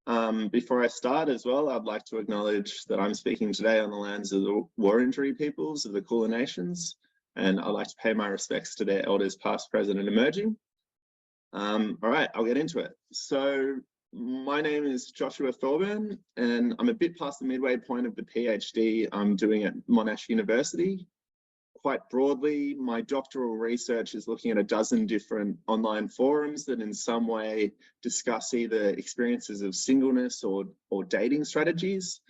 Before I start as well, I'd like to acknowledge that I'm speaking today on the lands of the Wurundjeri peoples of the Kulin Nations, and I'd like to pay my respects to their elders past, present, and emerging. All right, I'll get into it. So my name is Joshua Thorburn, and I'm a bit past the midway point of the PhD I'm doing at Monash University. Quite broadly, my doctoral research is looking at a dozen different online forums that in some way discuss either experiences of singleness or dating strategies.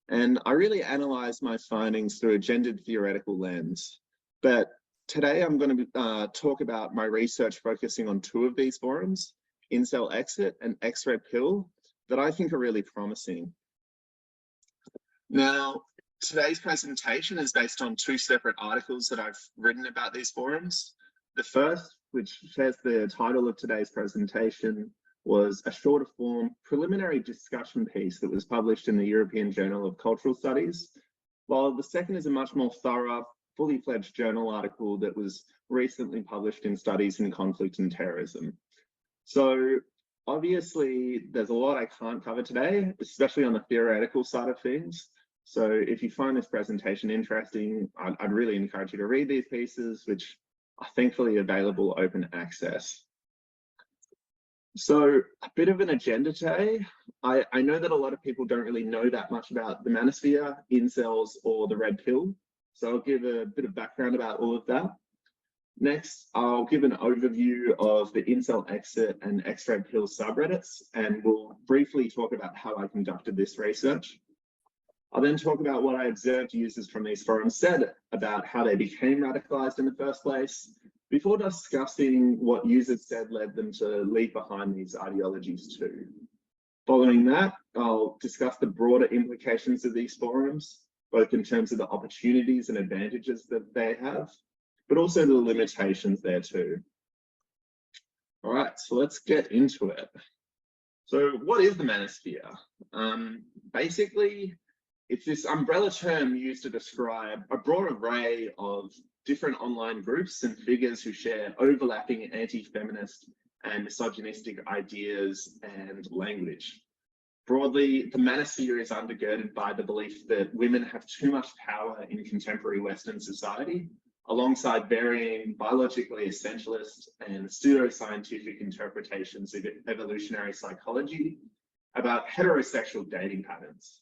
And I really analyze my findings through a gendered theoretical lens. But today I'm going to talk about my research focusing on two of these forums, IncelExit and ExRedPill, that I think are really promising. Now, today's presentation is based on two separate articles that I've written about these forums. The first, which shares the title of today's presentation, was a shorter form preliminary discussion piece that was published in the European Journal of Cultural Studies, while the second is a much more thorough, fully fledged journal article that was recently published in Studies in Conflict and Terrorism. So obviously there's a lot I can't cover today, especially on the theoretical side of things. So if you find this presentation interesting, I'd really encourage you to read these pieces, which are thankfully available open access. So a bit of an agenda today. I know that a lot of people don't really know that much about the Manosphere, incels, or the red pill. So I'll give a bit of background about all of that. Next, I'll give an overview of the IncelExit and ExRedPill subreddits, and we'll briefly talk about how I conducted this research. I'll then talk about what I observed users from these forums said about how they became radicalized in the first place, before discussing what users said led them to leave behind these ideologies too. Following that, I'll discuss the broader implications of these forums, both in terms of the opportunities and advantages that they have, but also the limitations there too. All right, so let's get into it. So what is the Manosphere? Basically, it's this umbrella term used to describe a broad array of different online groups and figures who share overlapping anti-feminist and misogynistic ideas and language. Broadly, the Manosphere is undergirded by the belief that women have too much power in contemporary Western society, alongside varying biologically essentialist and pseudoscientific interpretations of evolutionary psychology about heterosexual dating patterns.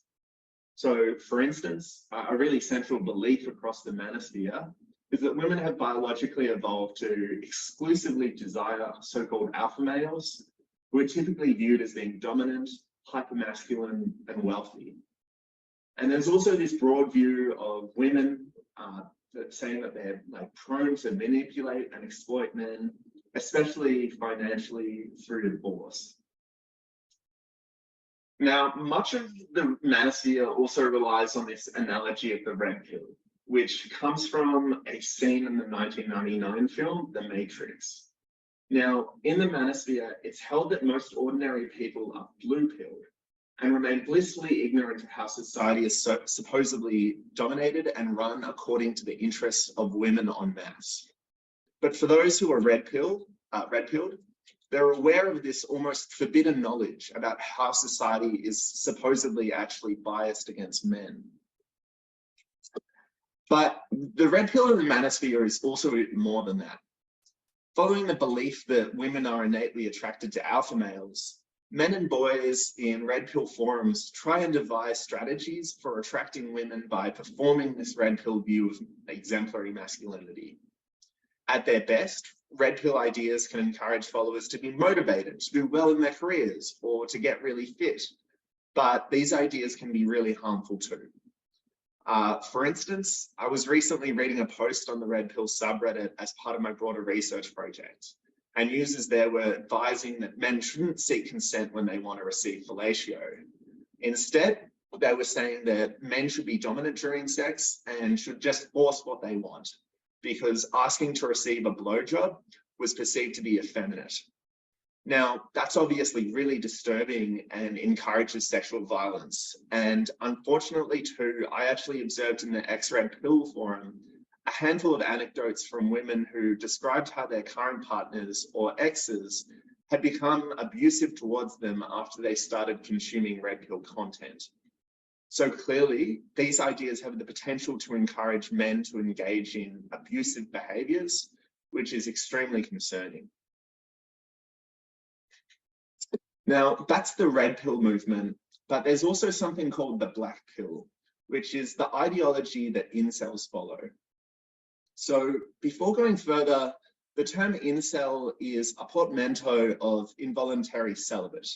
So, for instance, a really central belief across the Manosphere is that women have biologically evolved to exclusively desire so-called alpha males, who are typically viewed as being dominant, hypermasculine, and wealthy. And there's also this broad view of women saying that they're prone to manipulate and exploit men, especially financially through divorce. Now, much of the Manosphere also relies on this analogy of the red pill, which comes from a scene in the 1999 film, The Matrix. Now, in the Manosphere, it's held that most ordinary people are blue-pilled and remain blissfully ignorant of how society is supposedly dominated and run according to the interests of women en masse. But for those who are red-pilled, they're aware of this almost forbidden knowledge about how society is supposedly actually biased against men. But the red pill in the Manosphere is also more than that. Following the belief that women are innately attracted to alpha males, men and boys in red pill forums try and devise strategies for attracting women by performing this red pill view of exemplary masculinity. At their best, red pill ideas can encourage followers to be motivated, to do well in their careers, or to get really fit. But these ideas can be really harmful too. For instance, I was recently reading a post on the red pill subreddit as part of my broader research project, and users there were advising that men shouldn't seek consent when they want to receive fellatio. Instead, they were saying that men should be dominant during sex and should just force what they want, because asking to receive a blowjob was perceived to be effeminate. Now, that's obviously really disturbing and encourages sexual violence. And unfortunately too, I actually observed in the ExRedPill forum a handful of anecdotes from women who described how their current partners or exes had become abusive towards them after they started consuming red pill content. So clearly, these ideas have the potential to encourage men to engage in abusive behaviors, which is extremely concerning. Now, that's the red pill movement, but there's also something called the black pill, which is the ideology that incels follow. So before going further, the term incel is a portmanteau of involuntary celibate,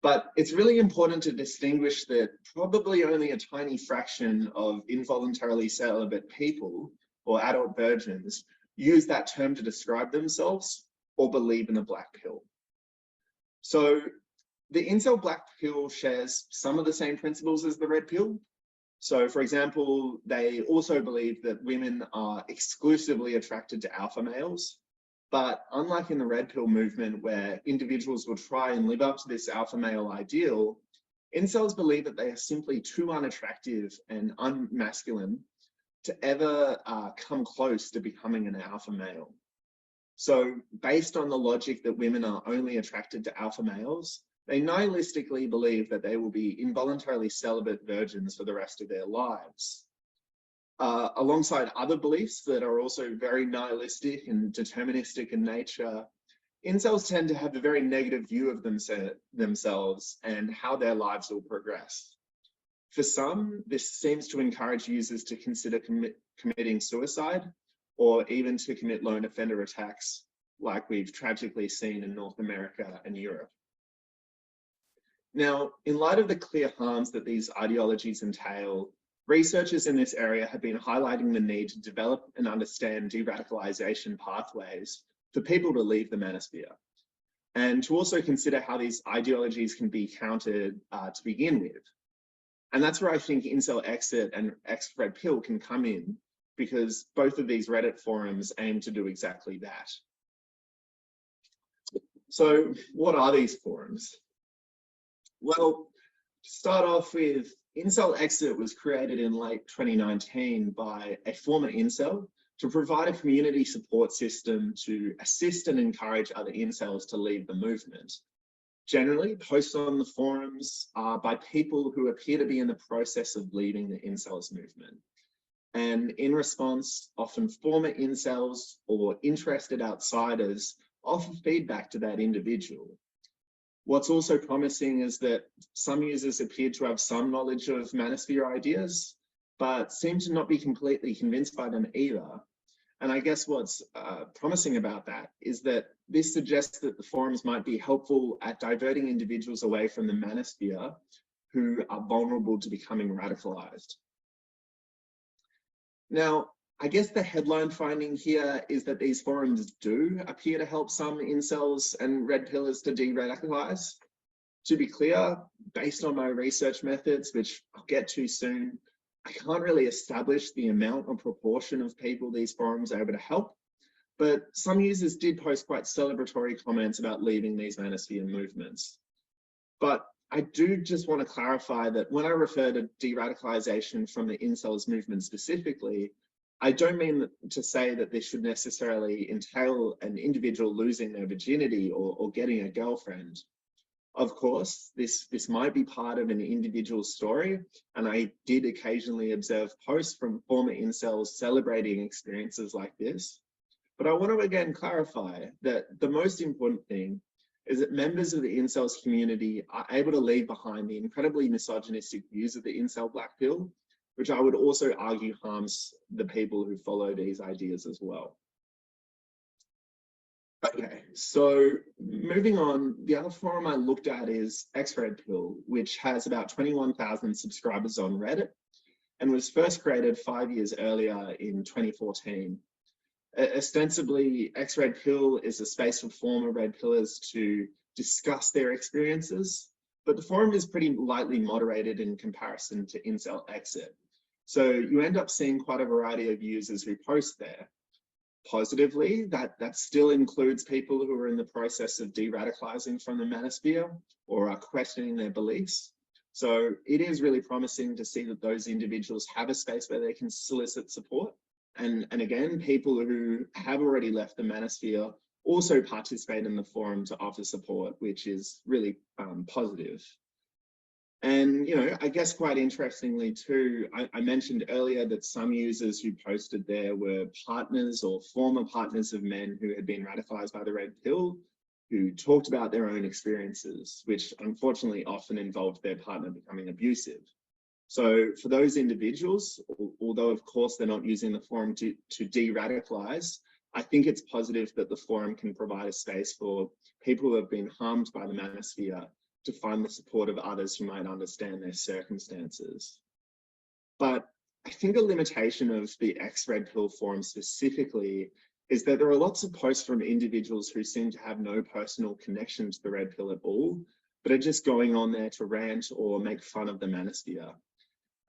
but it's really important to distinguish that probably only a tiny fraction of involuntarily celibate people or adult virgins use that term to describe themselves or believe in the black pill. So the incel black pill shares some of the same principles as the red pill. So for example, they also believe that women are exclusively attracted to alpha males. But unlike in the red pill movement, where individuals will try and live up to this alpha male ideal, incels believe that they are simply too unattractive and unmasculine to ever come close to becoming an alpha male. So based on the logic that women are only attracted to alpha males, they nihilistically believe that they will be involuntarily celibate virgins for the rest of their lives. Alongside other beliefs that are also very nihilistic and deterministic in nature, incels tend to have a very negative view of themselves and how their lives will progress. For some, this seems to encourage users to consider committing suicide or even to commit lone offender attacks like we've tragically seen in North America and Europe. Now, in light of the clear harms that these ideologies entail, researchers in this area have been highlighting the need to develop and understand de-radicalization pathways for people to leave the manosphere, and to also consider how these ideologies can be countered to begin with. And that's where I think IncelExit and ExRedPill can come in, because both of these Reddit forums aim to do exactly that. So what are these forums? Well, to start off with, IncelExit was created in late 2019 by a former incel to provide a community support system to assist and encourage other incels to leave the movement. Generally, posts on the forums are by people who appear to be in the process of leaving the incels movement. And in response, often former incels or interested outsiders offer feedback to that individual. What's also promising is that some users appear to have some knowledge of Manosphere ideas, but seem to not be completely convinced by them either. And I guess what's promising about that is that this suggests that the forums might be helpful at diverting individuals away from the Manosphere who are vulnerable to becoming radicalized. Now, I guess the headline finding here is that these forums do appear to help some incels and red pillers to de-radicalize. To be clear, based on my research methods, which I'll get to soon, I can't really establish the amount or proportion of people these forums are able to help, but some users did post quite celebratory comments about leaving these Manosphere movements. But I do just want to clarify that when I refer to de-radicalization from the incels movement specifically, I don't mean to say that this should necessarily entail an individual losing their virginity or getting a girlfriend. Of course, this might be part of an individual story, and I did occasionally observe posts from former incels celebrating experiences like this. But I want to again clarify that the most important thing is that members of the incels community are able to leave behind the incredibly misogynistic views of the incel black pill, which I would also argue harms the people who follow these ideas as well. Okay, so moving on, the other forum I looked at is ExRedPill, which has about 21,000 subscribers on Reddit and was first created 5 years earlier in 2014. Ostensibly, ExRedPill is a space for former red pillars to discuss their experiences, but the forum is pretty lightly moderated in comparison to IncelExit. So you end up seeing quite a variety of users who post there. Positively, that still includes people who are in the process of de-radicalizing from the Manosphere or are questioning their beliefs. So it is really promising to see that those individuals have a space where they can solicit support. And again, people who have already left the Manosphere also participate in the forum to offer support, which is really positive. And, you know, I guess quite interestingly too, I mentioned earlier that some users who posted there were partners or former partners of men who had been radicalized by the red pill, who talked about their own experiences, which unfortunately often involved their partner becoming abusive. So for those individuals, although of course they're not using the forum to de-radicalize, I think it's positive that the forum can provide a space for people who have been harmed by the Manosphere to find the support of others who might understand their circumstances. But I think a limitation of the ExRedPill forum specifically is that there are lots of posts from individuals who seem to have no personal connection to the red pill at all, but are just going on there to rant or make fun of the Manosphere.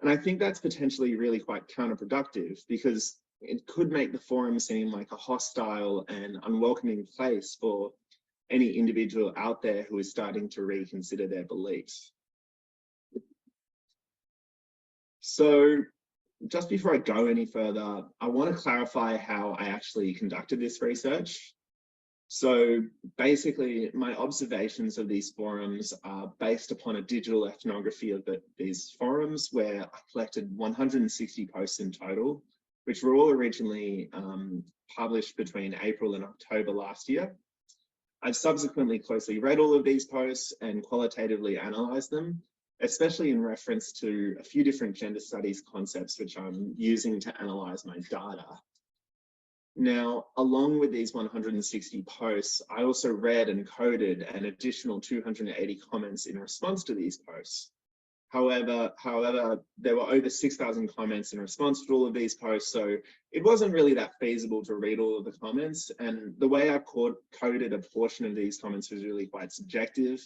And I think that's potentially really quite counterproductive, because it could make the forum seem like a hostile and unwelcoming place for any individual out there who is starting to reconsider their beliefs. So just before I go any further, I want to clarify how I actually conducted this research. So basically, my observations of these forums are based upon a digital ethnography of these forums, where I collected 160 posts in total, which were all originally published between April and October last year. I've subsequently closely read all of these posts and qualitatively analysed them, especially in reference to a few different gender studies concepts which I'm using to analyse my data. Now, along with these 160 posts, I also read and coded an additional 280 comments in response to these posts. However, there were over 6,000 comments in response to all of these posts, so it wasn't really that feasible to read all of the comments. And the way I coded a portion of these comments was really quite subjective,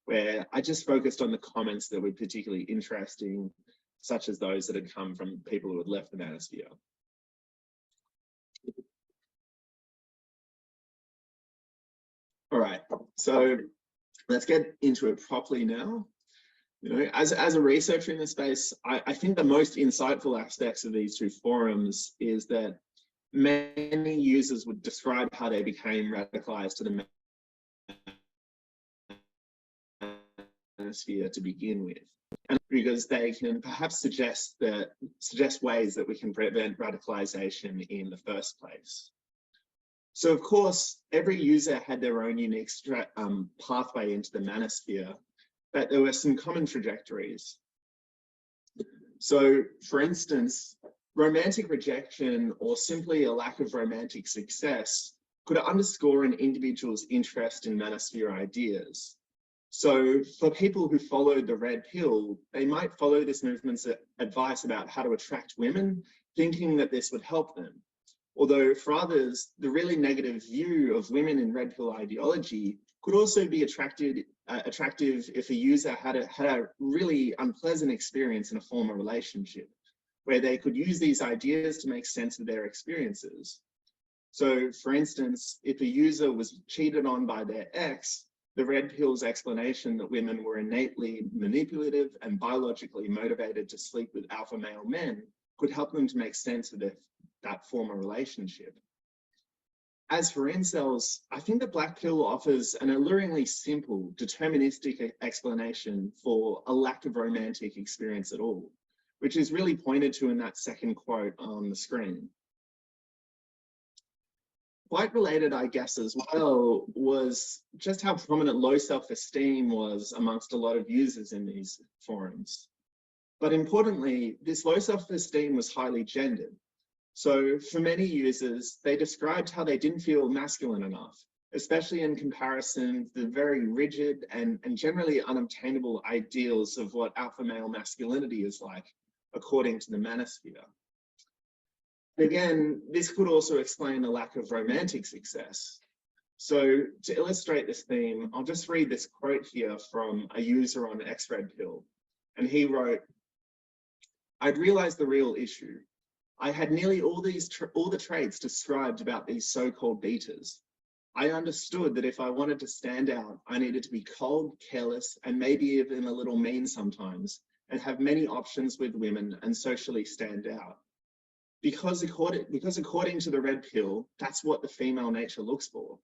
where I just focused on the comments that were particularly interesting, such as those that had come from people who had left the Manosphere. All right, so let's get into it properly now. You know, as a researcher in the space, I think the most insightful aspects of these two forums is that many users would describe how they became radicalized to the Manosphere to begin with, and because they can perhaps suggest ways that we can prevent radicalization in the first place. So of course, every user had their own unique pathway into the Manosphere, but there were some common trajectories. So for instance, romantic rejection or simply a lack of romantic success could underscore an individual's interest in Manosphere ideas. So for people who followed the red pill, they might follow this movement's advice about how to attract women, thinking that this would help them. Although for others, the really negative view of women in red pill ideology could also be attractive if a user had a really unpleasant experience in a former relationship, where they could use these ideas to make sense of their experiences. So for instance, if a user was cheated on by their ex, the red pill's explanation that women were innately manipulative and biologically motivated to sleep with alpha male men could help them to make sense of that former relationship. As for incels, I think the black pill offers an alluringly simple, deterministic explanation for a lack of romantic experience at all, which is really pointed to in that second quote on the screen. Quite related, I guess, as well, was just how prominent low self-esteem was amongst a lot of users in these forums. But importantly, this low self-esteem was highly gendered. So for many users, they described how they didn't feel masculine enough, especially in comparison to the very rigid and generally unobtainable ideals of what alpha male masculinity is like, according to the Manosphere. Again, this could also explain a lack of romantic success. So to illustrate this theme, I'll just read this quote here from a user on ExRedPill. And he wrote, "I'd realized the real issue. I had nearly all the traits described about these so-called beaters. I understood that if I wanted to stand out, I needed to be cold, careless, and maybe even a little mean sometimes, and have many options with women and socially stand out. Because according to the red pill, that's what the female nature looks for.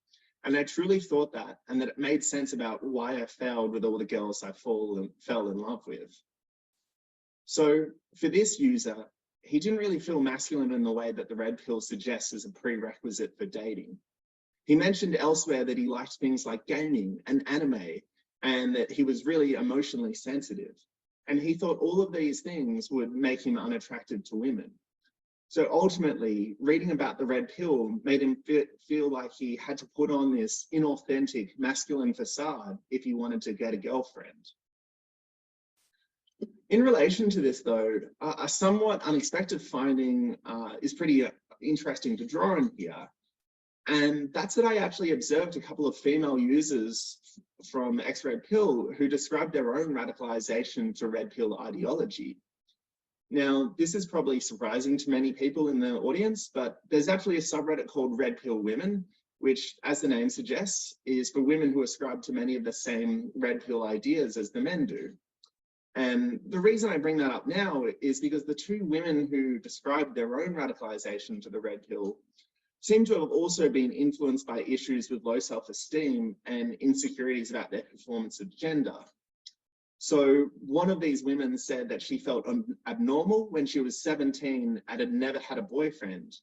And I truly thought that, and that it made sense about why I failed with all the girls I fell in love with. So for this user, he didn't really feel masculine in the way that the red pill suggests as a prerequisite for dating. He mentioned elsewhere that he liked things like gaming and anime, and that he was really emotionally sensitive. And he thought all of these things would make him unattractive to women. So ultimately, reading about the red pill made him feel like he had to put on this inauthentic masculine facade if he wanted to get a girlfriend. In relation to this, though, a somewhat unexpected finding is pretty interesting to draw on here. And that's that I actually observed a couple of female users from ExRedPill who described their own radicalization to red pill ideology. Now, this is probably surprising to many people in the audience, but there's actually a subreddit called Red Pill Women, which, as the name suggests, is for women who ascribe to many of the same red pill ideas as the men do. And the reason I bring that up now is because the two women who described their own radicalization to the red pill seem to have also been influenced by issues with low self-esteem and insecurities about their performance of gender. So one of these women said that she felt abnormal when she was 17 and had never had a boyfriend.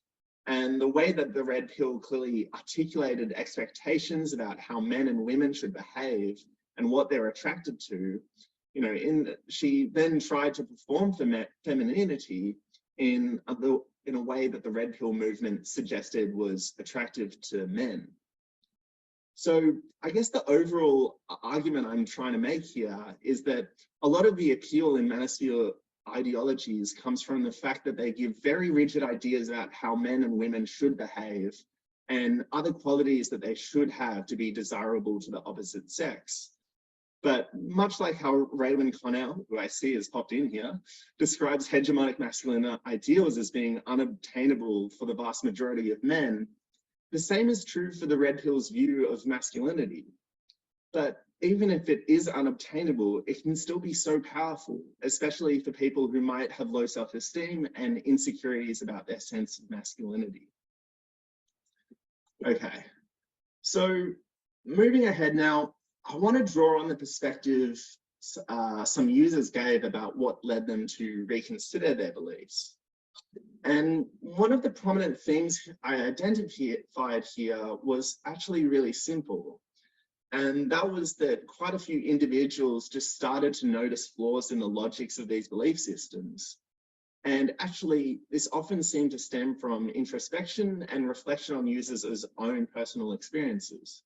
And the way that the red pill clearly articulated expectations about how men and women should behave and what they're attracted to, she then tried to perform femininity in a way that the red pill movement suggested was attractive to men. So I guess the overall argument I'm trying to make here is that a lot of the appeal in Manosphere ideologies comes from the fact that they give very rigid ideas about how men and women should behave and other qualities that they should have to be desirable to the opposite sex. But much like how Raymond Connell, who I see has popped in here, describes hegemonic masculine ideals as being unobtainable for the vast majority of men, the same is true for the red pill's view of masculinity. But even if it is unobtainable, it can still be so powerful, especially for people who might have low self-esteem and insecurities about their sense of masculinity. Okay, so moving ahead now, I want to draw on the perspective some users gave about what led them to reconsider their beliefs. And one of the prominent themes I identified here was actually really simple. And that was that quite a few individuals just started to notice flaws in the logics of these belief systems. And actually, this often seemed to stem from introspection and reflection on users' own personal experiences.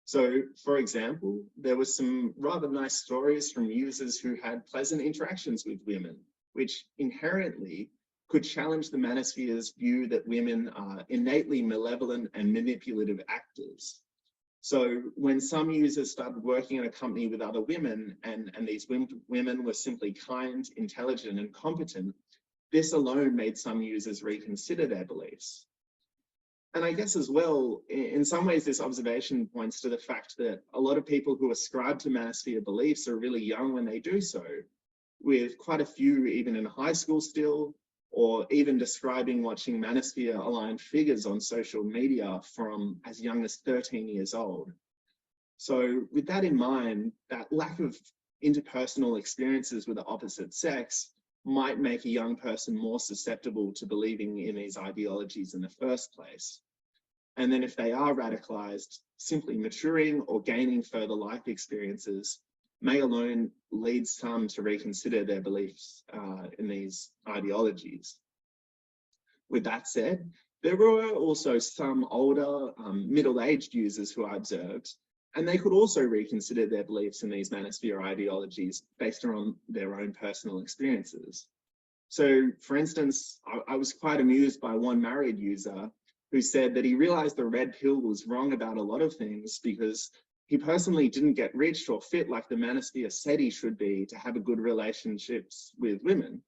So, for example, there were some rather nice stories from users who had pleasant interactions with women, which inherently could challenge the Manosphere's view that women are innately malevolent and manipulative actors. So when some users started working in a company with other women and these women were simply kind, intelligent, and competent, this alone made some users reconsider their beliefs. And I guess as well, in some ways, this observation points to the fact that a lot of people who ascribe to Manosphere beliefs are really young when they do so, with quite a few even in high school still, or even describing watching Manosphere-aligned figures on social media from as young as 13 years old. So with that in mind, that lack of interpersonal experiences with the opposite sex might make a young person more susceptible to believing in these ideologies in the first place. And then if they are radicalized, simply maturing or gaining further life experiences may alone lead some to reconsider their beliefs in these ideologies. With that said, there were also some older, middle-aged users who I observed, and they could also reconsider their beliefs in these Manosphere ideologies based on their own personal experiences. So, for instance, I was quite amused by one married user who said that he realized the red pill was wrong about a lot of things because he personally didn't get rich or fit like the Manosphere said he should be to have a good relationships with women.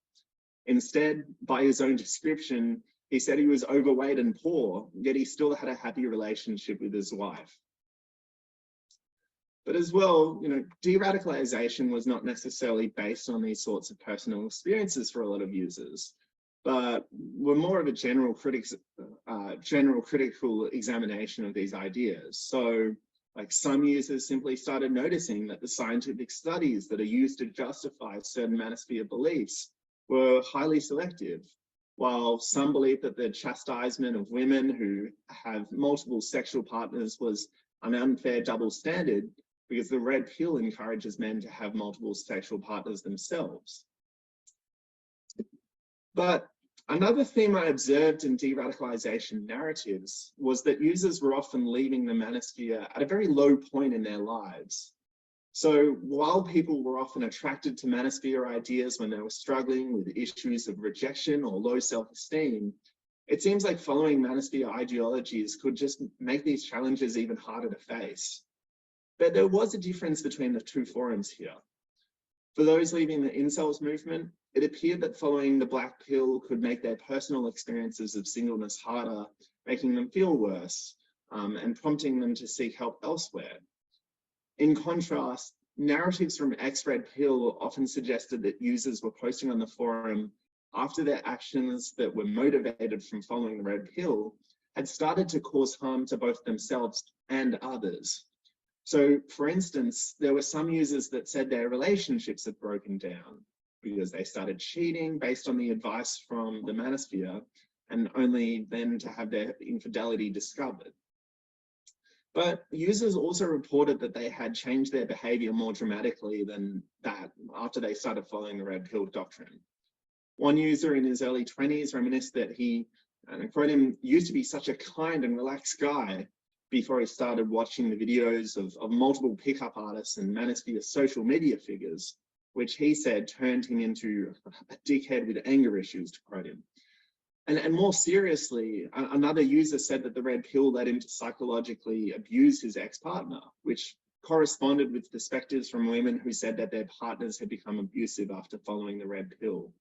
Instead, by his own description, he said he was overweight and poor, yet he still had a happy relationship with his wife. But as well, de-radicalization was not necessarily based on these sorts of personal experiences for a lot of users. but were more of a general critical examination of these ideas. So like some users simply started noticing that the scientific studies that are used to justify certain manosphere beliefs were highly selective, while some believed that the chastisement of women who have multiple sexual partners was an unfair double standard because the red pill encourages men to have multiple sexual partners themselves. But another theme I observed in de-radicalization narratives was that users were often leaving the manosphere at a very low point in their lives. So while people were often attracted to manosphere ideas when they were struggling with issues of rejection or low self-esteem, it seems like following manosphere ideologies could just make these challenges even harder to face. But there was a difference between the two forums here. For those leaving the incels movement, it appeared that following the black pill could make their personal experiences of singleness harder, making them feel worse, and prompting them to seek help elsewhere. In contrast, narratives from ExRedPill often suggested that users were posting on the forum after their actions that were motivated from following the red pill had started to cause harm to both themselves and others. So, for instance, there were some users that said their relationships had broken down because they started cheating based on the advice from the Manosphere, and only then to have their infidelity discovered. But users also reported that they had changed their behavior more dramatically than that after they started following the red pill doctrine. One user in his early 20s reminisced that he, and I quote him, used to be such a kind and relaxed guy before he started watching the videos of multiple pickup artists and Manosphere social media figures, which he said turned him into a dickhead with anger issues, to quote him. And more seriously, another user said that the red pill led him to psychologically abuse his ex-partner, which corresponded with perspectives from women who said that their partners had become abusive after following the red pill.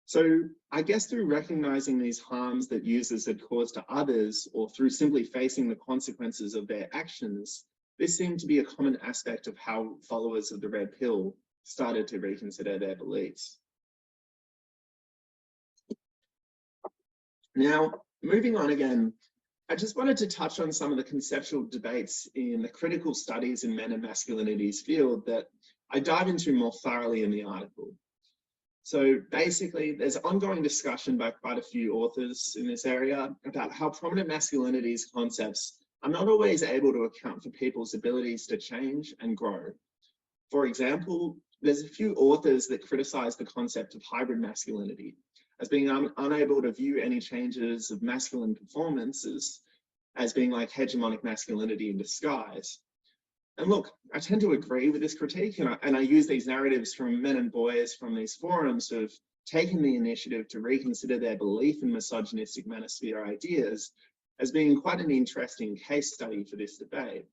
So I guess through recognizing these harms that users had caused to others, or through simply facing the consequences of their actions, this seemed to be a common aspect of how followers of the red pill started to reconsider their beliefs. Now, moving on again, I just wanted to touch on some of the conceptual debates in the critical studies in men and masculinities field that I dive into more thoroughly in the article. So basically, there's ongoing discussion by quite a few authors in this area about how prominent masculinities concepts are not always able to account for people's abilities to change and grow. For example, there's a few authors that criticize the concept of hybrid masculinity as being unable to view any changes of masculine performances as being like hegemonic masculinity in disguise. And look, I tend to agree with this critique, and I use these narratives from men and boys from these forums who have taken the initiative to reconsider their belief in misogynistic manosphere ideas as being quite an interesting case study for this debate.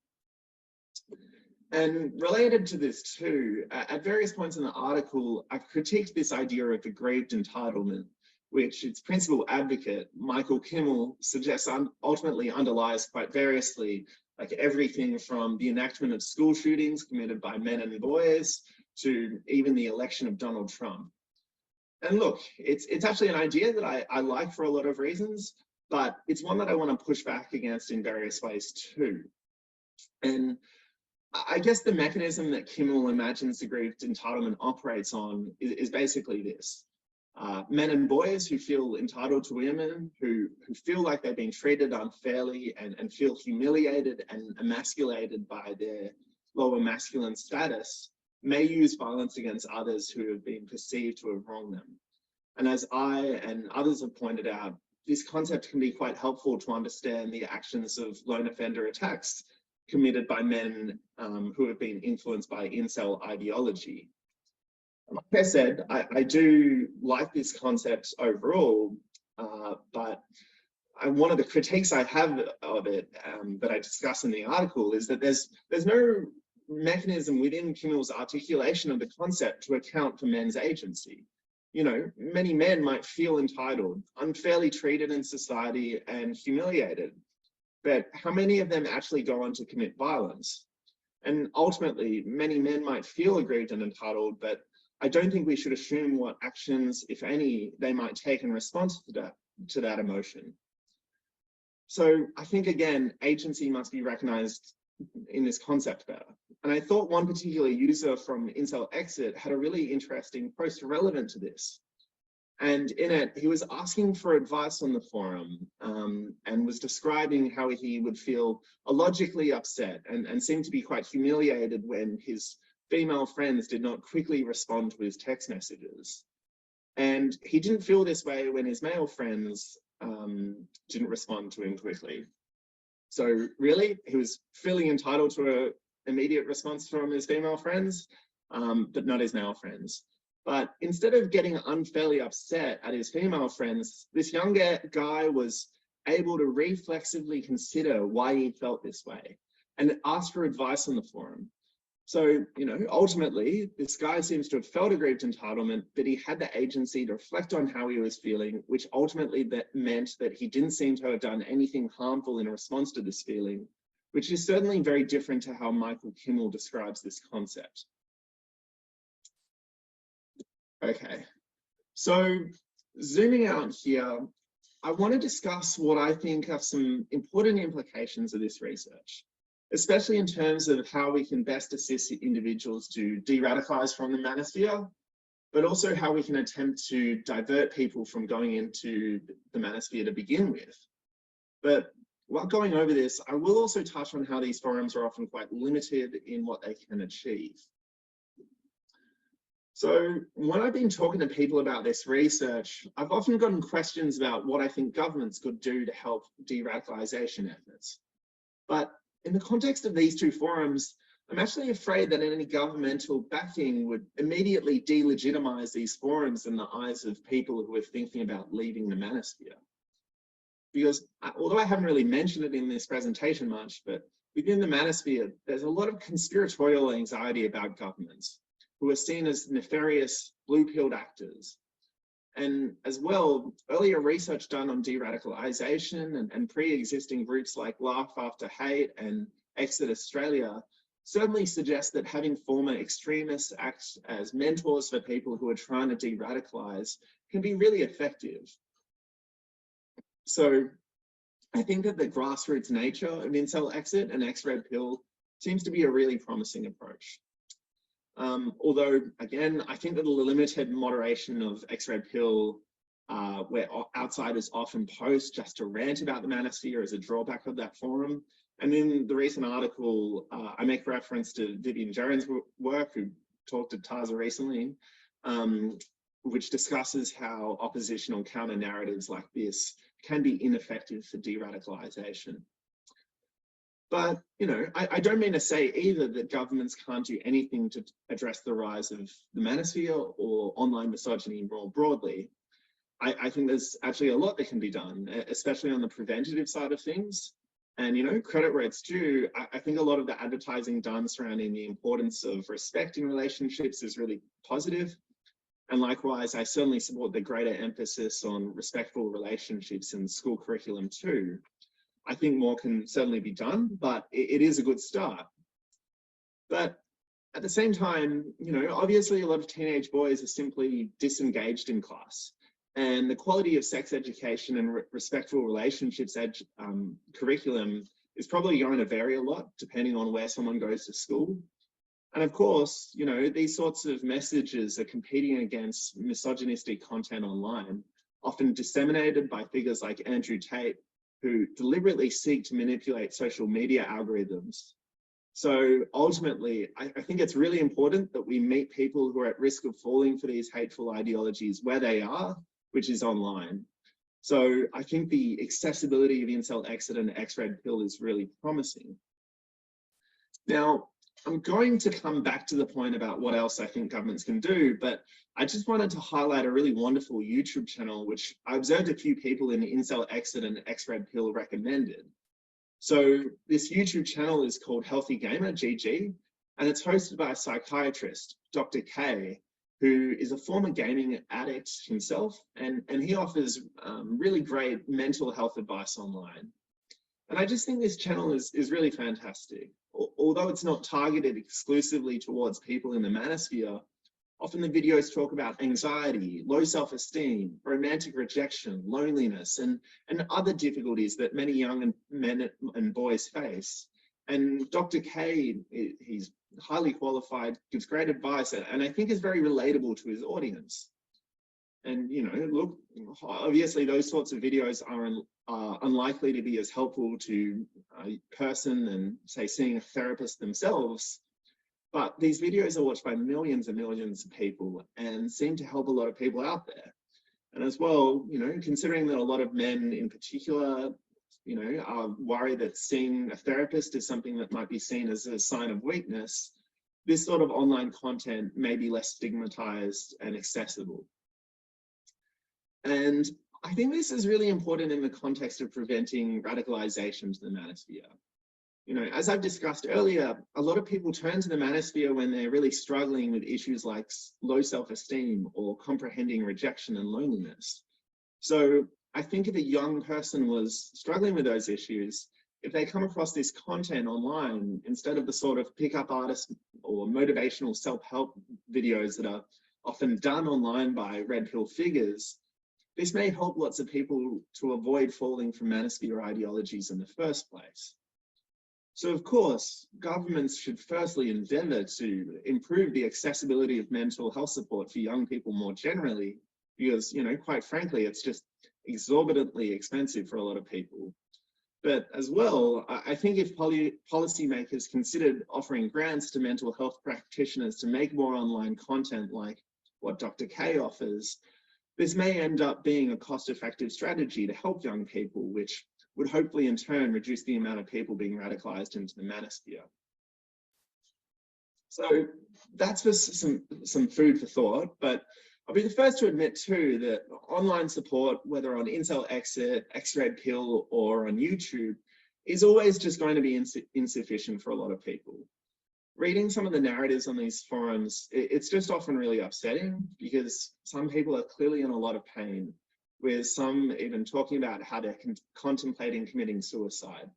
And related to this too, at various points in the article, I've critiqued this idea of aggrieved entitlement, which its principal advocate, Michael Kimmel, suggests ultimately underlies quite variously, like everything from the enactment of school shootings committed by men and boys to even the election of Donald Trump. And look, it's actually an idea that I like for a lot of reasons, but it's one that I want to push back against in various ways too. And I guess the mechanism that Kimmel imagines aggrieved entitlement operates on is basically this. Men and boys who feel entitled to women, who feel like they're being treated unfairly and feel humiliated and emasculated by their lower masculine status, may use violence against others who have been perceived to have wronged them. And as I and others have pointed out, this concept can be quite helpful to understand the actions of lone offender attacks committed by men who have been influenced by incel ideology. Like I said, I do like this concept overall, but one of the critiques I have of it that I discuss in the article is that there's no mechanism within Kimmel's articulation of the concept to account for men's agency. You know, many men might feel entitled, unfairly treated in society, and humiliated, but how many of them actually go on to commit violence? And ultimately, many men might feel aggrieved and entitled, but I don't think we should assume what actions, if any, they might take in response to that emotion. So I think, again, agency must be recognized in this concept better. And I thought one particular user from IncelExit had a really interesting post relevant to this. And in it, he was asking for advice on the forum and was describing how he would feel illogically upset and seemed to be quite humiliated when his female friends did not quickly respond to his text messages. And he didn't feel this way when his male friends didn't respond to him quickly. So really, he was feeling entitled to an immediate response from his female friends, but not his male friends. But instead of getting unfairly upset at his female friends, this younger guy was able to reflexively consider why he felt this way and ask for advice on the forum. So, you know, ultimately, this guy seems to have felt aggrieved entitlement, but he had the agency to reflect on how he was feeling, which ultimately meant that he didn't seem to have done anything harmful in response to this feeling, which is certainly very different to how Michael Kimmel describes this concept. Okay, so zooming out here, I want to discuss what I think are some important implications of this research, especially in terms of how we can best assist individuals to de-radicalize from the manosphere, but also how we can attempt to divert people from going into the manosphere to begin with. But while going over this, I will also touch on how these forums are often quite limited in what they can achieve. So when I've been talking to people about this research, I've often gotten questions about what I think governments could do to help de-radicalization efforts. But in the context of these two forums, I'm actually afraid that any governmental backing would immediately delegitimize these forums in the eyes of people who are thinking about leaving the manosphere. Because although I haven't really mentioned it in this presentation much, but within the manosphere, there's a lot of conspiratorial anxiety about governments who are seen as nefarious blue-pilled actors. And as well, earlier research done on de-radicalization and pre-existing groups like Laugh After Hate and Exit Australia certainly suggest that having former extremists act as mentors for people who are trying to de-radicalize can be really effective. So I think that the grassroots nature of IncelExit and ExRedPill seems to be a really promising approach. Although, again, I think that the limited moderation of ExRedPill, where outsiders often post just to rant about the manosphere, is a drawback of that forum. And in the recent article, I make reference to Vivian Jones' work, who talked at TASA recently, which discusses how oppositional counter narratives like this can be ineffective for de-radicalization. But, you know, I don't mean to say either that governments can't do anything to address the rise of the manosphere or online misogyny more broadly. I think there's actually a lot that can be done, especially on the preventative side of things. And, you know, credit where it's due, I think a lot of the advertising done surrounding the importance of respect in relationships is really positive. And likewise, I certainly support the greater emphasis on respectful relationships in school curriculum too. I think more can certainly be done, but it is a good start. But at the same time, you know, obviously a lot of teenage boys are simply disengaged in class. And the quality of sex education and respectful relationships curriculum is probably going to vary a lot depending on where someone goes to school. And of course, you know, these sorts of messages are competing against misogynistic content online, often disseminated by figures like Andrew Tate, who deliberately seek to manipulate social media algorithms. So ultimately, I think it's really important that we meet people who are at risk of falling for these hateful ideologies where they are, which is online. So I think the accessibility of IncelExit and ExRedPill is really promising. Now, I'm going to come back to the point about what else I think governments can do, but I just wanted to highlight a really wonderful YouTube channel, which I observed a few people in IncelExit and ExRedPill recommended. So this YouTube channel is called Healthy Gamer, GG, and it's hosted by a psychiatrist, Dr. K, who is a former gaming addict himself, and he offers really great mental health advice online. And I just think this channel is really fantastic. Although it's not targeted exclusively towards people in the manosphere, Often the videos talk about anxiety, low self-esteem, romantic rejection, loneliness, and other difficulties that many young men and boys face. And Dr. K, he's highly qualified, gives great advice, and I think is very relatable to his audience. And, you know, look, obviously those sorts of videos are unlikely to be as helpful to a person and, say, seeing a therapist themselves. But these videos are watched by millions and millions of people and seem to help a lot of people out there. And as well, you know, considering that a lot of men in particular, you know, are worried that seeing a therapist is something that might be seen as a sign of weakness, this sort of online content may be less stigmatized and accessible. And I think this is really important in the context of preventing radicalization to the manosphere. You know, as I've discussed earlier, a lot of people turn to the manosphere when they're really struggling with issues like low self-esteem or comprehending rejection and loneliness. So I think if a young person was struggling with those issues, if they come across this content online, instead of the sort of pickup artist or motivational self-help videos that are often done online by red pill figures, this may help lots of people to avoid falling for manosphere ideologies in the first place. So of course, governments should firstly endeavour to improve the accessibility of mental health support for young people more generally, because, you know, quite frankly, it's just exorbitantly expensive for a lot of people. But as well, I think if policymakers considered offering grants to mental health practitioners to make more online content like what Dr. K offers, this may end up being a cost-effective strategy to help young people, which would hopefully in turn reduce the amount of people being radicalized into the manosphere. So that's just some food for thought, but I'll be the first to admit too that online support, whether on IncelExit, ExRedPill, or on YouTube, is always just going to be insufficient for a lot of people. Reading some of the narratives on these forums, it's just often really upsetting because some people are clearly in a lot of pain, with some even talking about how they're contemplating committing suicide.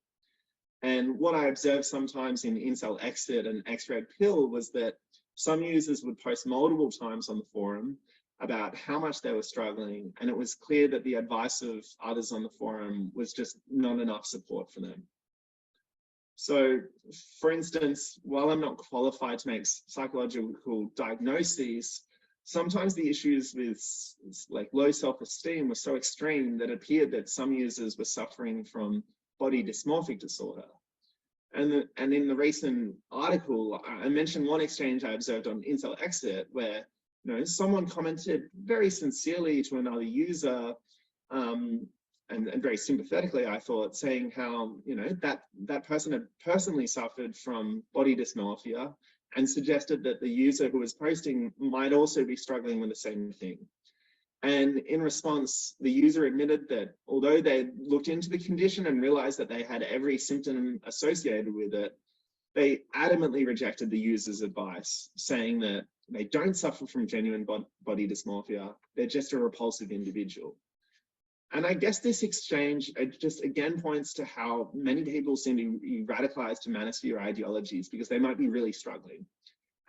And what I observed sometimes in IncelExit and ExRedPill was that some users would post multiple times on the forum about how much they were struggling, and it was clear that the advice of others on the forum was just not enough support for them. So, for instance, while I'm not qualified to make psychological diagnoses, sometimes the issues with like low self-esteem were so extreme that it appeared that some users were suffering from body dysmorphic disorder. And in the recent article, I mentioned one exchange I observed on IncelExit where, you know, someone commented very sincerely to another user, and very sympathetically, I thought, saying how, you know, that person had personally suffered from body dysmorphia and suggested that the user who was posting might also be struggling with the same thing. And in response, the user admitted that although they looked into the condition and realized that they had every symptom associated with it, they adamantly rejected the user's advice, saying that they don't suffer from genuine body dysmorphia, they're just a repulsive individual. And I guess this exchange just again points to how many people seem to be radicalized to manosphere ideologies because they might be really struggling.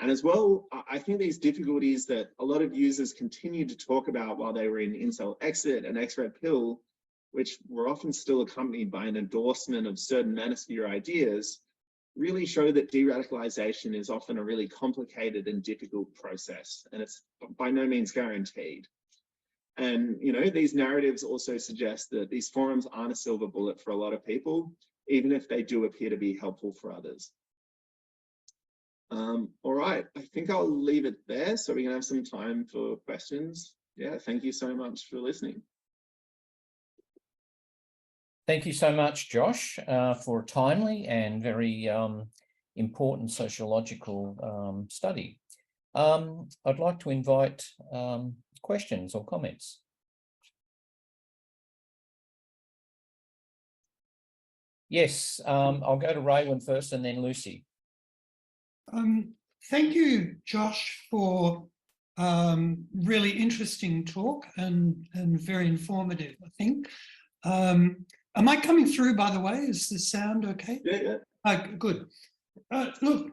And as well, I think these difficulties that a lot of users continued to talk about while they were in IncelExit and ExRedPill, which were often still accompanied by an endorsement of certain manosphere ideas, really show that de-radicalization is often a really complicated and difficult process, and it's by no means guaranteed. And, you know, these narratives also suggest that these forums aren't a silver bullet for a lot of people, even if they do appear to be helpful for others. All right, I think I'll leave it there so we can have some time for questions. Yeah, thank you so much for listening. Thank you so much, Josh, for a timely and very important sociological study. I'd like to invite questions or comments. Yes, I'll go to Raywin first and then Lucy. Thank you, Josh, for really interesting talk and very informative, I think. Am I coming through, by the way? Is the sound okay? Yeah. Oh, good. Look,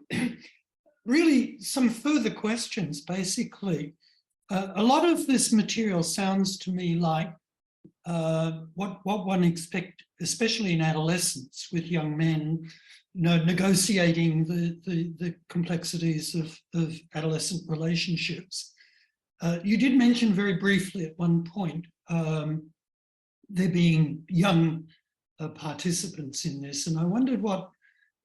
really some further questions, basically. A lot of this material sounds to me like what one expects, especially in adolescence with young men, negotiating the complexities of adolescent relationships. You did mention very briefly at one point there being young participants in this, and I wondered what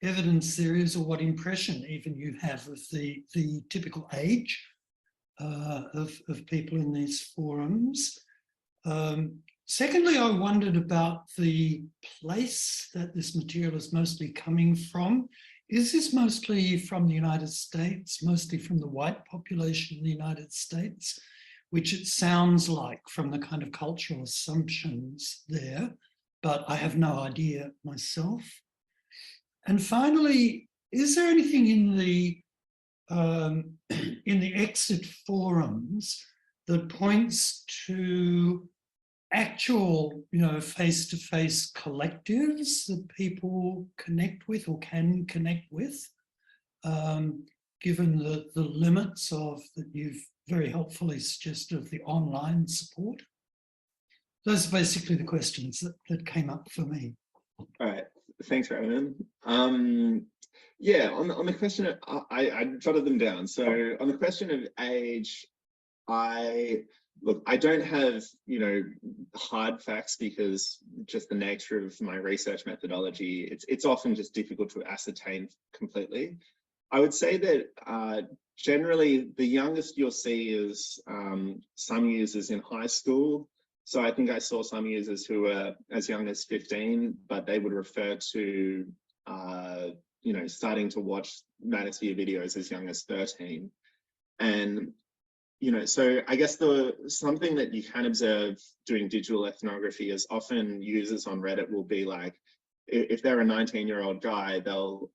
evidence there is, or what impression even you have of the typical age of people in these forums. Secondly, I wondered about the place that this material is mostly coming from. Is this mostly from the United States, mostly from the white population in the United States, which it sounds like from the kind of cultural assumptions there, but I have no idea myself. And finally, is there anything in the exit forums that points to actual, face-to-face collectives that people connect with or can connect with, given the limits of that you've very helpfully suggested of the online support? Those are basically the questions that came up for me. All right, thanks, Rowan. Yeah, on the question of, I jotted them down. So on the question of age, I don't have, hard facts, because just the nature of my research methodology, it's often just difficult to ascertain completely. I would say that generally the youngest you'll see is some users in high school. So I think I saw some users who were as young as 15, but they would refer to, starting to watch Manosphere videos as young as 13. And so I guess something that you can observe doing digital ethnography is often users on Reddit will be like, if they're a 19-year-old guy, they'll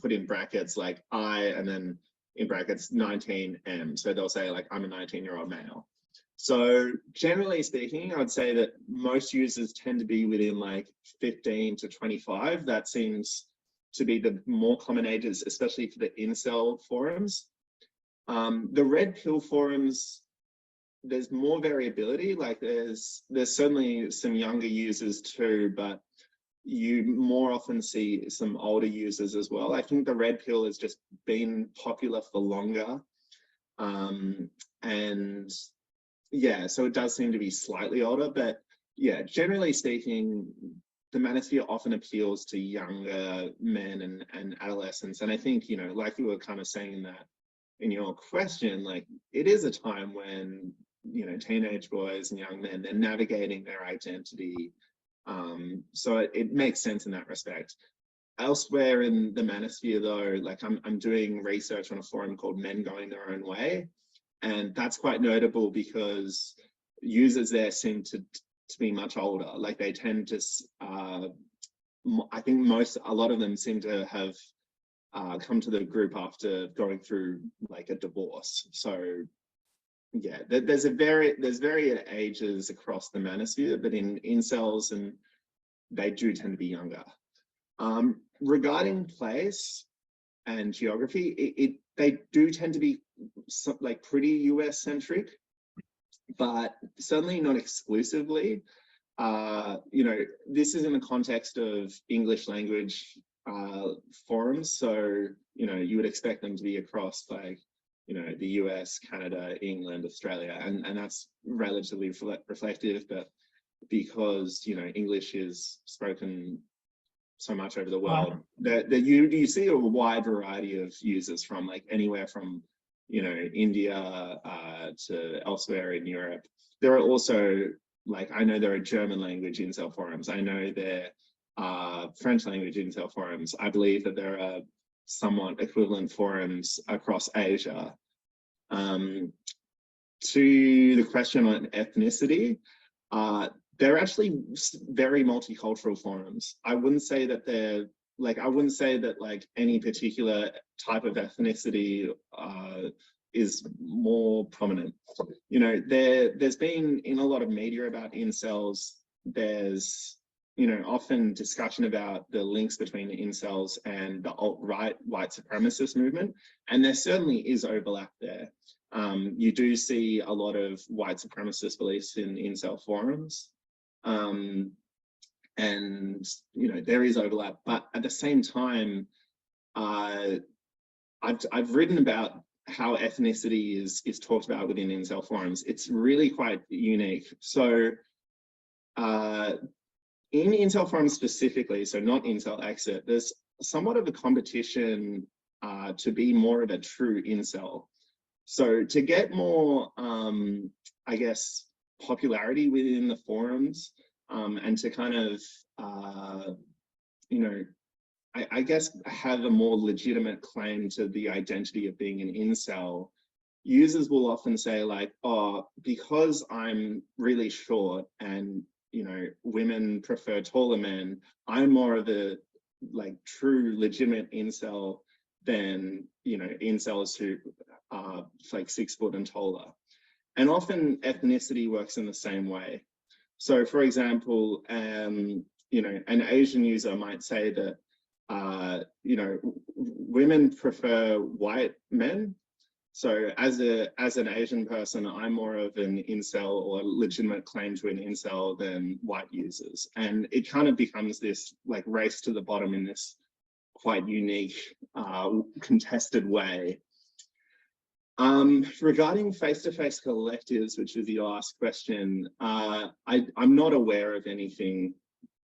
put in brackets like I, and then in brackets 19M. So they'll say like, I'm a 19-year-old male. So generally speaking, I would say that most users tend to be within like 15 to 25. That seems to be the more common ages, especially for the incel forums. The red pill forums, there's more variability. Like there's certainly some younger users too, but you more often see some older users as well. I think the red pill has just been popular for longer. And yeah, so it does seem to be slightly older, but yeah, generally speaking, the Manosphere often appeals to younger men and adolescents. And I think, like you were kind of saying that in your question, like it is a time when, teenage boys and young men, they're navigating their identity. So it makes sense in that respect. Elsewhere in the Manosphere though, like I'm doing research on a forum called Men Going Their Own Way. And that's quite notable because users there seem to be much older. Like they tend to, I think a lot of them seem to have come to the group after going through like a divorce. So yeah, there's varied ages across the Manosphere, but in incels, and they do tend to be younger. Regarding place and geography, they do tend to be like pretty US centric, but certainly not exclusively. This is in the context of English language forums, so you would expect them to be across like the US, Canada, England, Australia, and that's relatively reflective. But because English is spoken so much over the world, that you see a wide variety of users from like anywhere from India to elsewhere in Europe. There are also, like, I know there are German language incel forums. I know there are French language incel forums. I believe that there are somewhat equivalent forums across Asia. To the question on ethnicity, they're actually very multicultural forums. I wouldn't say that they're like, any particular type of ethnicity is more prominent. There's been in a lot of media about incels, there's you know, often discussion about the links between the incels and the alt-right white supremacist movement, and there certainly is overlap there. You do see a lot of white supremacist beliefs in incel forums, and you know, there is overlap, but at the same time, I've written about how ethnicity is talked about within incel forums. It's really quite unique. So in incel forums specifically, so not IncelExit, there's somewhat of a competition to be more of a true incel. So to get more, I guess, popularity within the forums, and to kind of, you know, I guess have a more legitimate claim to the identity of being an incel, users will often say like, oh, because I'm really short and, you know, women prefer taller men, I'm more of a like true legitimate incel than, you know, incels who are like 6 foot and taller. And often ethnicity works in the same way. So for example, you know, an Asian user might say that, you know, women prefer white men. So as an Asian person, I'm more of an incel or a legitimate claim to an incel than white users. And it kind of becomes this like race to the bottom in this quite unique, contested way. Regarding face-to-face collectives, which is the last question, I'm not aware of anything.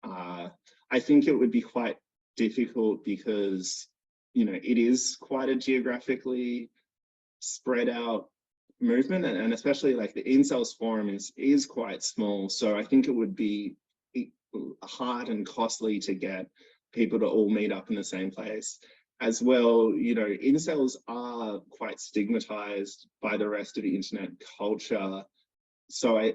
I think it would be quite difficult because, you know, it is quite a geographically spread out movement, and especially like the incels forum is quite small. So I think it would be hard and costly to get people to all meet up in the same place. As well, you know, incels are quite stigmatized by the rest of the internet culture. So I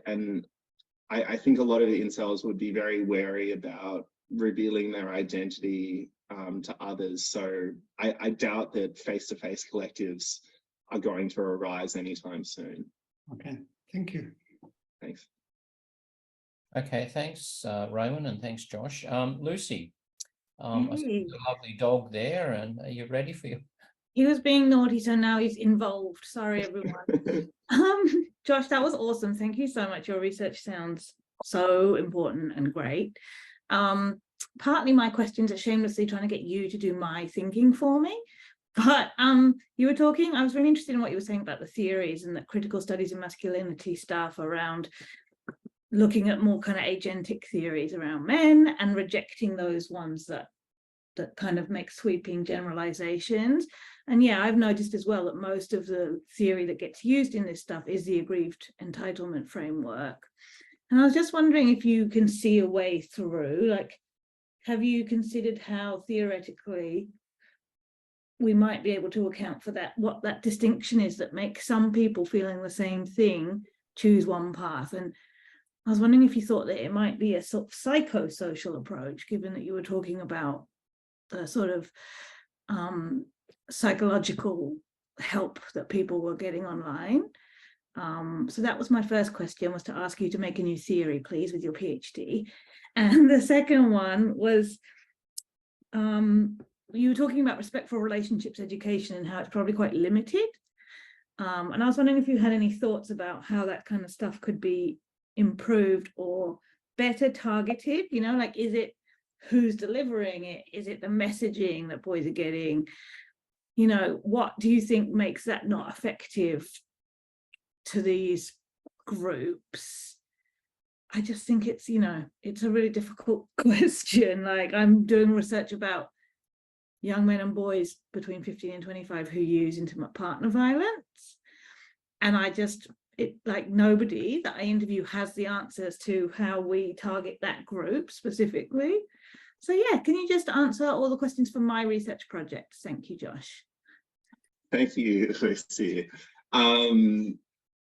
think a lot of the incels would be very wary about revealing their identity to others. So I doubt that face-to-face collectives are going to arise anytime soon. Okay, thank you. Thanks. Okay, thanks, Rowan, and thanks, Josh. Lucy, I see Hey. a lovely dog there, and are you ready for your... He was being naughty, so now he's involved. Sorry, everyone. Josh, that was awesome. Thank you so much. Your research sounds so important and great. Partly my questions are shamelessly trying to get you to do my thinking for me. But you were talking, I was really interested in what you were saying about the theories and the critical studies in masculinity stuff around looking at more kind of agentic theories around men and rejecting those ones that kind of make sweeping generalizations. And yeah, I've noticed as well that most of the theory that gets used in this stuff is the aggrieved entitlement framework. And I was just wondering if you can see a way through, like, have you considered how theoretically we might be able to account for that, what that distinction is that makes some people feeling the same thing choose one path? And I was wondering if you thought that it might be a sort of psychosocial approach, given that you were talking about the sort of psychological help that people were getting online. So that was my first question, was to ask you to make a new theory, please, with your PhD. And the second one was, you were talking about respectful relationships education and how it's probably quite limited. And I was wondering if you had any thoughts about how that kind of stuff could be improved or better targeted, you know, like, is it who's delivering it? Is it the messaging that boys are getting? You know, what do you think makes that not effective to these groups? I just think it's, you know, it's a really difficult question. Like, I'm doing research about young men and boys between 15 and 25 who use intimate partner violence. And like, nobody that I interview has the answers to how we target that group specifically. So yeah, can you just answer all the questions from my research project? Thank you, Josh. Thank you, Lucy.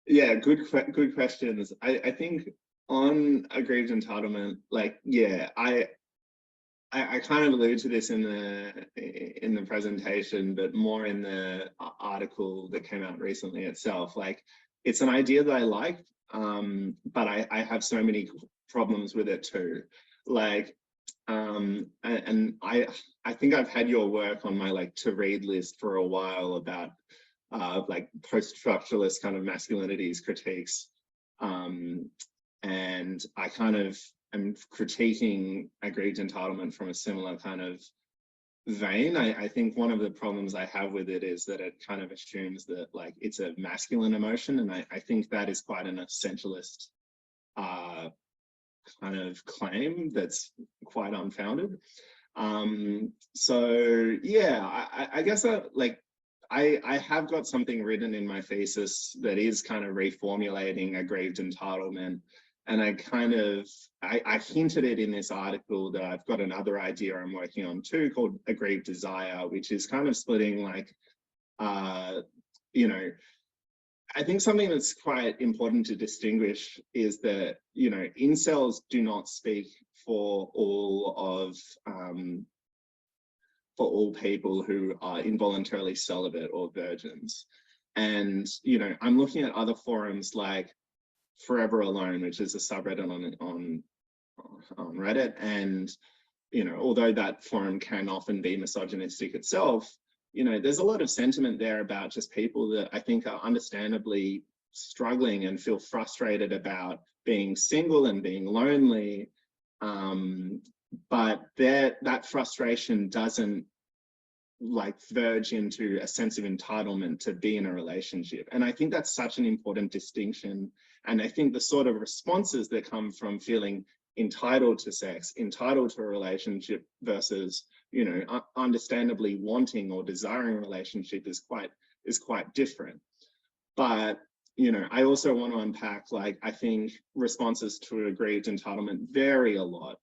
Yeah, good questions. I think on aggrieved entitlement, like, yeah, I kind of alluded to this in the presentation, but more in the article that came out recently itself. Like, it's an idea that I like, but I have so many problems with it too. like, and I think I've had your work on my like to read list for a while about like post-structuralist kind of masculinities critiques. And I kind of am critiquing aggrieved entitlement from a similar kind of vein. I think one of the problems I have with it is that it kind of assumes that like it's a masculine emotion, and I think that is quite an essentialist kind of claim that's quite unfounded. So yeah, I guess I have got something written in my thesis that is kind of reformulating aggrieved entitlement. And I hinted it in this article that I've got another idea I'm working on too called aggrieved desire, which is kind of splitting like, you know, I think something that's quite important to distinguish is that, you know, incels do not speak for all people who are involuntarily celibate or virgins. And, you know, I'm looking at other forums like Forever Alone, which is a subreddit on Reddit. And, you know, although that forum can often be misogynistic itself, you know, there's a lot of sentiment there about just people that I think are understandably struggling and feel frustrated about being single and being lonely. But that frustration doesn't like verge into a sense of entitlement to be in a relationship. And I think that's such an important distinction. And I think the sort of responses that come from feeling entitled to sex, entitled to a relationship versus, you know, understandably wanting or desiring a relationship is quite different. But, you know, I also want to unpack, like, I think responses to aggrieved entitlement vary a lot.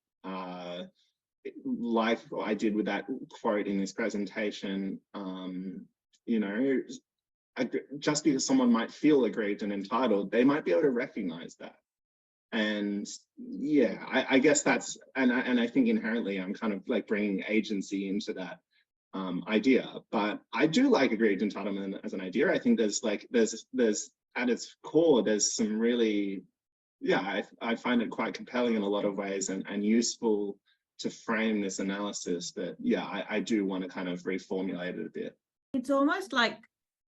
Like I did with that quote in this presentation, you know, just because someone might feel aggrieved and entitled, they might be able to recognize that. And yeah, I guess that's, and I think inherently I'm kind of like bringing agency into that idea. But I do like aggrieved entitlement as an idea. I think there's at its core, there's some really, yeah, I find it quite compelling in a lot of ways and useful to frame this analysis. That, yeah, I do want to kind of reformulate it a bit. It's almost like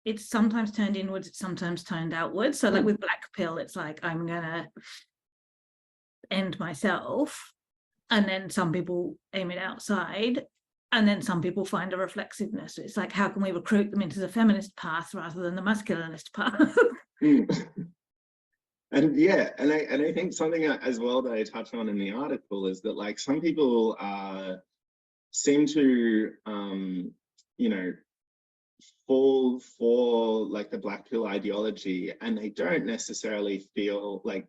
it's sometimes turned inwards, it's sometimes turned outwards. So like with Black Pill, it's like, I'm gonna end myself, and then some people aim it outside, and then some people find a reflexiveness. It's like, how can we recruit them into the feminist path rather than the masculinist path? And yeah, and I think something as well that I touch on in the article is that, like, some people seem to you know, fall for like the Black Pill ideology, and they don't necessarily feel like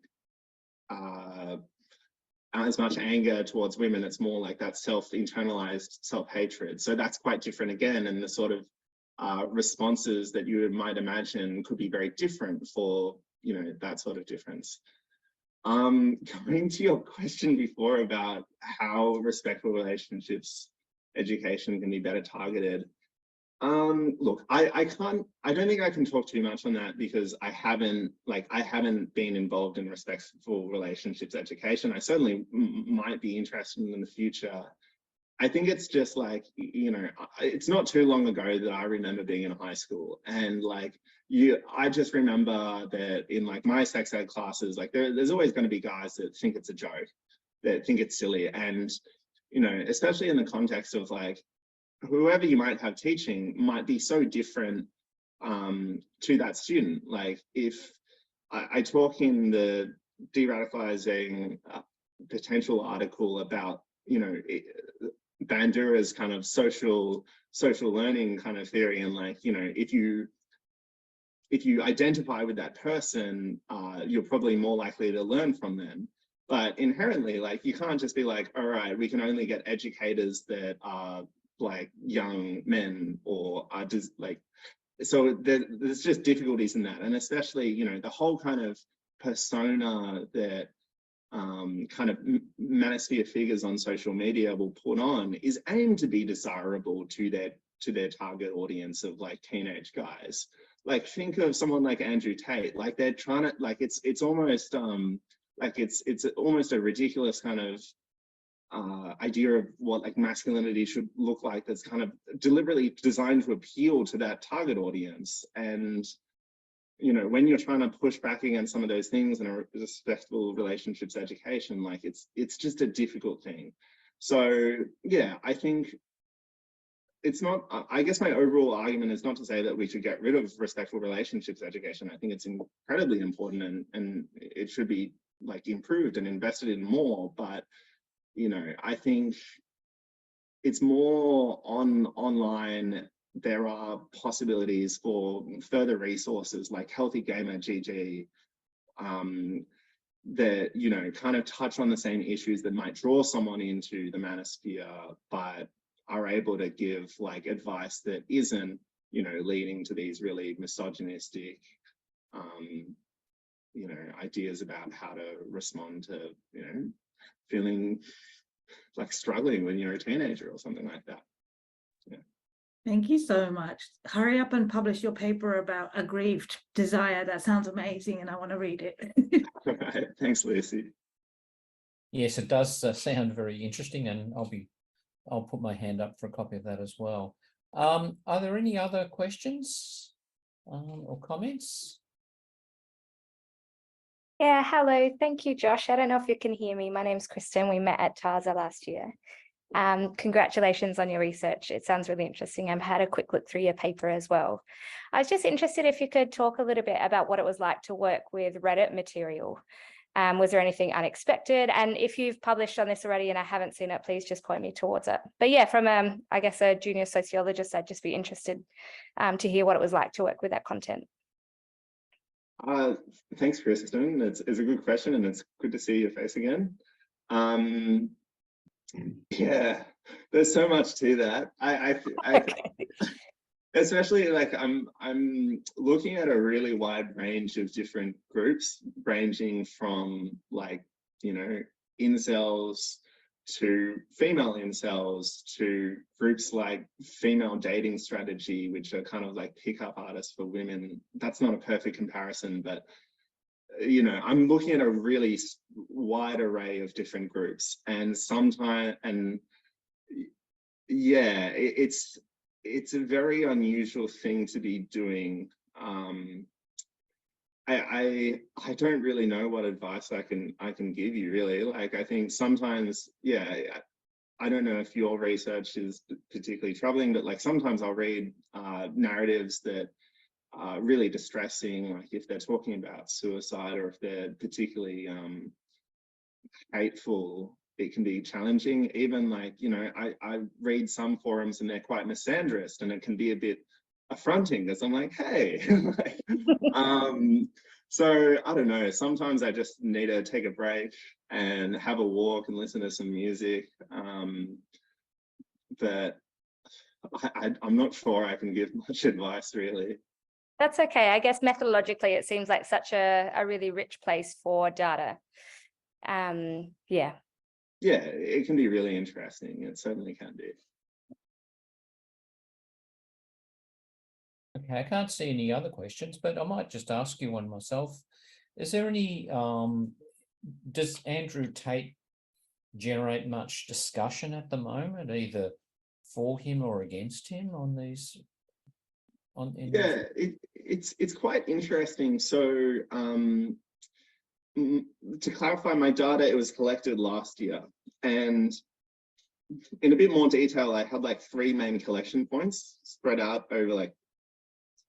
as much anger towards women. It's more like that self-internalized self-hatred. So that's quite different again, and the sort of responses that you might imagine could be very different for, you know, that sort of difference. Going to your question before about how respectful relationships education can be better targeted. Look, I don't think I can talk too much on that because I haven't been involved in respectful relationships education. I certainly might be interested in the future. I think it's just like, you know, it's not too long ago that I remember being in high school, and like I just remember that in like my sex ed classes, like there's always going to be guys that think it's a joke, that think it's silly. And, you know, especially in the context of like, whoever you might have teaching might be so different to that student. Like if I talk in the De-radicalizing potential article about, you know, Bandura's kind of social learning kind of theory, and like, you know, if you identify with that person, you're probably more likely to learn from them. But inherently, like, you can't just be like, all right, we can only get educators that are like young men, or are just like, so there's just difficulties in that. And especially, you know, the whole kind of persona that kind of manosphere figures on social media will put on is aimed to be desirable to their target audience of like teenage guys. Like, think of someone like Andrew Tate. Like, they're trying to, like, it's almost like it's almost a ridiculous kind of idea of what like masculinity should look like that's kind of deliberately designed to appeal to that target audience. And you know, when you're trying to push back against some of those things in a respectful relationships education, like it's just a difficult thing. So yeah, I think it's not, I guess my overall argument is not to say that we should get rid of respectful relationships education. I think it's incredibly important and it should be like improved and invested in more. But, you know, I think it's more online. There are possibilities for further resources like Healthy Gamer GG that, you know, kind of touch on the same issues that might draw someone into the manosphere, but are able to give like advice that isn't, you know, leading to these really misogynistic, you know, ideas about how to respond to, you know, feeling like struggling when you're a teenager or something like that. Yeah. Thank you so much. Hurry up and publish your paper about aggrieved desire. That sounds amazing and I want to read it. All right. Thanks, Lucy. Yes, it does sound very interesting, and I'll put my hand up for a copy of that as well. Are there any other questions or comments? Yeah, hello. Thank you, Josh. I don't know if you can hear me. My name's Kristen. We met at TASA last year. Congratulations on your research. It sounds really interesting. I've had a quick look through your paper as well. I was just interested if you could talk a little bit about what it was like to work with Reddit material. Was there anything unexpected? And if you've published on this already and I haven't seen it, please just point me towards it. But yeah, from I guess a junior sociologist, I'd just be interested to hear what it was like to work with that content. Thanks, Kristen. It's a good question, and it's good to see your face again. Yeah, there's so much to that. I especially like I'm looking at a really wide range of different groups, ranging from like, you know, incels to female incels to groups like Female Dating Strategy, which are kind of like pickup artists for women. That's not a perfect comparison, but you know, I'm looking at a really wide array of different groups, and sometimes, and yeah, it's a very unusual thing to be doing. I don't really know what advice I can give you, really. Like, I think sometimes, yeah, I don't know if your research is particularly troubling, but like sometimes I'll read narratives that are really distressing, like if they're talking about suicide or if they're particularly hateful, it can be challenging. Even like, you know, I read some forums and they're quite misandrist, and it can be a bit affronting because I'm like, hey, like, so I don't know, sometimes I just need to take a break and have a walk and listen to some music. But I'm not sure I can give much advice, really. That's okay. I guess methodologically, it seems like such a really rich place for data. Yeah. Yeah, it can be really interesting. It certainly can be. Okay, I can't see any other questions, but I might just ask you one myself. Is there any, does Andrew Tate generate much discussion at the moment, either for him or against him on these? Yeah, it's quite interesting. So to clarify my data, it was collected last year, and in a bit more detail, I had like 3 main collection points spread out over like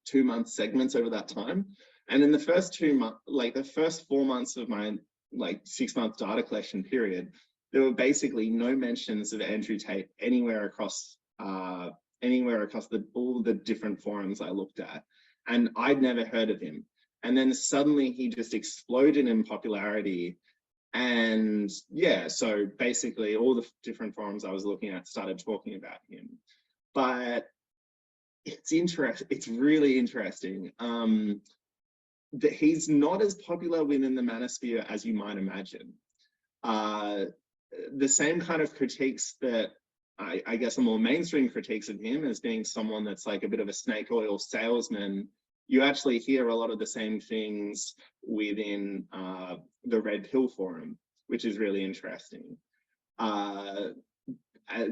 2-month segments over that time. And in the first 2 months, like the first 4 months of my like 6-month data collection period, there were basically no mentions of Andrew Tate anywhere across all the different forums I looked at, and I'd never heard of him. And then suddenly he just exploded in popularity. And yeah, so basically all the different forums I was looking at started talking about him. But it's really interesting that he's not as popular within the manosphere as you might imagine. The same kind of critiques that I guess a more mainstream critiques of him as being someone that's like a bit of a snake oil salesman, you actually hear a lot of the same things within the Red Pill forum, which is really interesting. And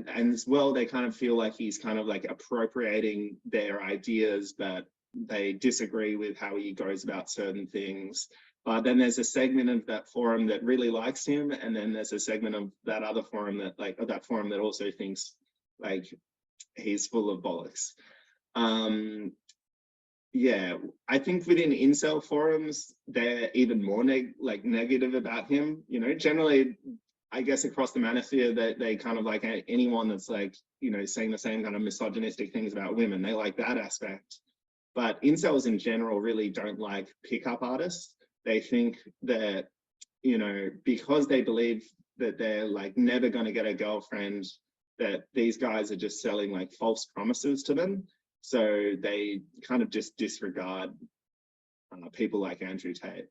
as well, they kind of feel like he's kind of like appropriating their ideas, but they disagree with how he goes about certain things. But then there's a segment of that forum that really likes him, and then there's a segment of that other forum that that also thinks like he's full of bollocks. Yeah, I think within incel forums, they're even more negative about him. You know, generally, I guess across the manosphere, that they kind of like anyone that's like, you know, saying the same kind of misogynistic things about women. They like that aspect. But incels in general really don't like pickup artists. They think that, you know, because they believe that they're like never going to get a girlfriend, that these guys are just selling like false promises to them. So they kind of just disregard people like Andrew Tate.